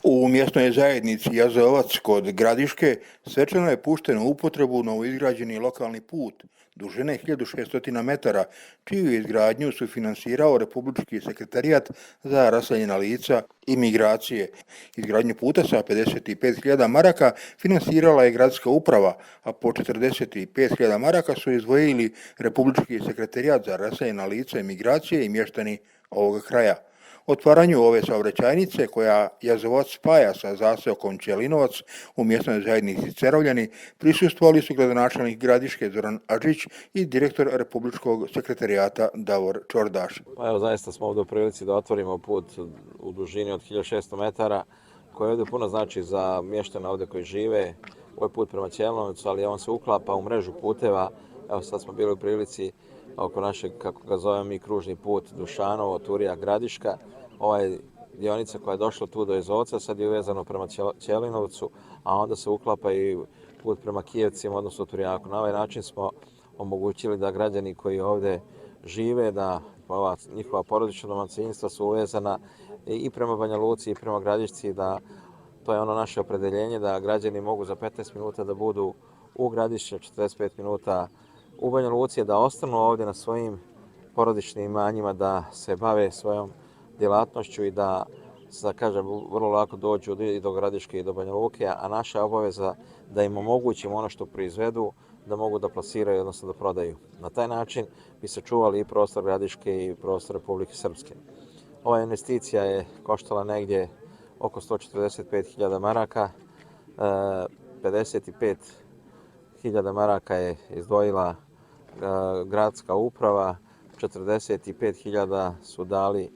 U mjesnoj zajednici Jazovac kod Gradiške svečano je pušten u upotrebu novoizgrađeni lokalni put dužine 1600 metara, čiju izgradnju su finansirao Republički sekretarijat za raseljena lica i migracije. Izgradnju puta sa 55.000 maraka finansirala je gradska uprava, a po 45.000 maraka su izdvojili Republički sekretarijat za raseljena lica i migracije i mještani ovoga kraja. Otvaranju ove saobraćajnice, koja Jazovac spaja sa zaseokom Ćelinovac u mjesnoj zajednici Cerovljani, prisustvovali su gradonačelnik Gradiške Zoran Adžić i direktor Republičkog sekretarijata Davor Čordaš. Pa evo, zaista smo ovdje u prilici da otvorimo put u dužini od 1600 metara, koji ovdje puno znači za mještane ovdje koji žive. Ovo je put prema Ćelinovcu, ali on se uklapa u mrežu puteva. Evo, sad smo bili u prilici oko našeg, kako ga zovemo mi, kružni put Dušanovo, Turija, Gradiška. Ovaj dionica koja je došla tu do Jazovca sad je uvezano prema Ćelinovcu, a onda se uklapa i put prema Kijevcima, odnosno Turijaku. Na ovaj način smo omogućili da građani koji ovdje žive, da ova njihova porodična domaćinstva su uvezana i prema Banja Luci i prema Gradišci, da to je ono naše opredeljenje da građani mogu za 15 minuta da budu u Gradišći, 45 minuta u Banja Luci, da ostanu ovdje na svojim porodičnim imanjima, da se bave svojom djelatnošću i da kažem, vrlo lako dođu i do Gradiške i do Banja Luke, a naša je obaveza da im omogućimo ono što proizvedu, da mogu da plasiraju, odnosno da prodaju. Na taj način bi se čuvali i prostor Gradiške i prostor Republike Srpske. Ova investicija je koštala negdje oko 145.000 maraka, 55.000 maraka je izdvojila gradska uprava, 45.000 su dali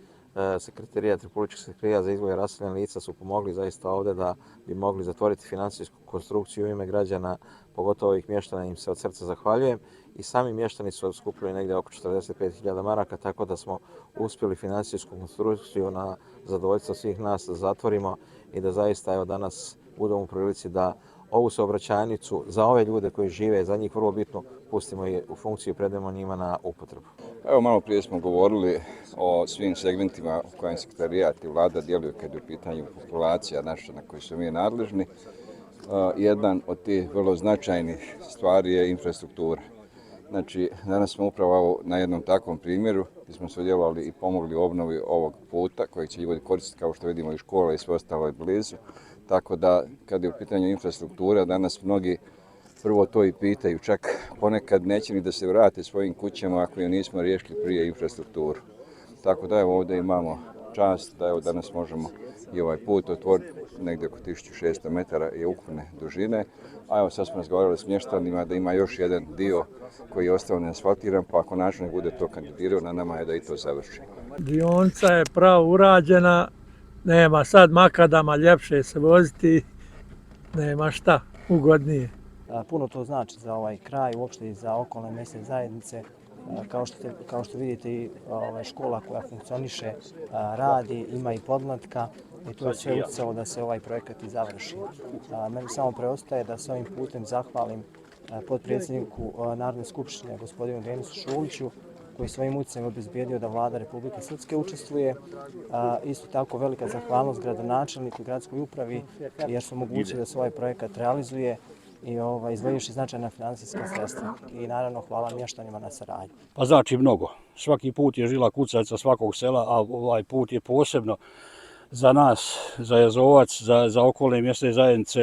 sekretarijat, Republički sekretarijat za izbor raseljena lica su pomogli zaista ovdje da bi mogli zatvoriti financijsku konstrukciju u ime građana, pogotovo ovih mještana, im se od srca zahvaljujem. I sami mještani su skupili negdje oko 45.000 maraka, tako da smo uspjeli financijsku konstrukciju na zadovoljstvo svih nas da zatvorimo i da zaista evo danas budemo u prilici da ovu saobraćajnicu za ove ljude koji žive, za njih vrlo bitno, pustimo i u funkciju i predamo njima na upotrebu. Evo, malo prije smo govorili o svim segmentima u kojem sekretarijat i vlada djeluju kad je u pitanju populacija naša na kojoj su mi nadležni. Jedan od tih vrlo značajnih stvari je infrastruktura. Znači, danas smo upravo na jednom takvom primjeru gdje smo sudjelovali i pomogli u obnovi ovog puta kojeg će ljudi koristiti, kao što vidimo, i škola i sve ostalo je blizu. Tako da, kad je u pitanju infrastruktura, danas mnogi prvo to i pitaju, čak ponekad neće ni da se vrate svojim kućama ako je nismo riješili prije infrastrukturu. Tako da evo ovdje imamo čast da evo danas možemo i ovaj put otvoriti negdje oko 1600 metara i ukupne dužine. A evo sad smo razgovarali s mještanima da ima još jedan dio koji je ostao neasfaltiran, pa ako načelnik bude to kandidirao, na nama je da i to završi. Dionica je pravo urađena, nema sad makadama, ljepše se voziti, nema šta, ugodnije. Puno to znači za ovaj kraj, uopšte i za okolne mjesne zajednice. Kao što vidite, i škola koja funkcioniše radi, ima i podmlatka i to je sve utjecalo da se ovaj projekat i završi. Meni samo preostaje da se ovim putem zahvalim potpredsjedniku Narodne skupštine, gospodinu Denisu Šuliću, koji svojim utjecajem obezbijedio da vlada Republike Srpske učestvuje. Isto tako velika zahvalnost gradonačelniku i gradskoj upravi jer su omogućili da se ovaj projekat realizuje i izdvojivši značajna financijska sredstva. I naravno hvala mještanima na saradnji. Pa znači mnogo. Svaki put je žila kucavica svakog sela, a ovaj put je posebno za nas, za Jazovac, za okolne mjesne zajednice,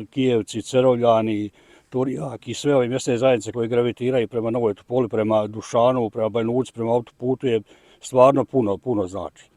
Kijevci, Cerovljani, Turijak i sve ove mjesne zajednice koje gravitiraju prema Novoj Topoli, prema Dušanovu, prema Banja Luci, prema autoputu je stvarno puno znači.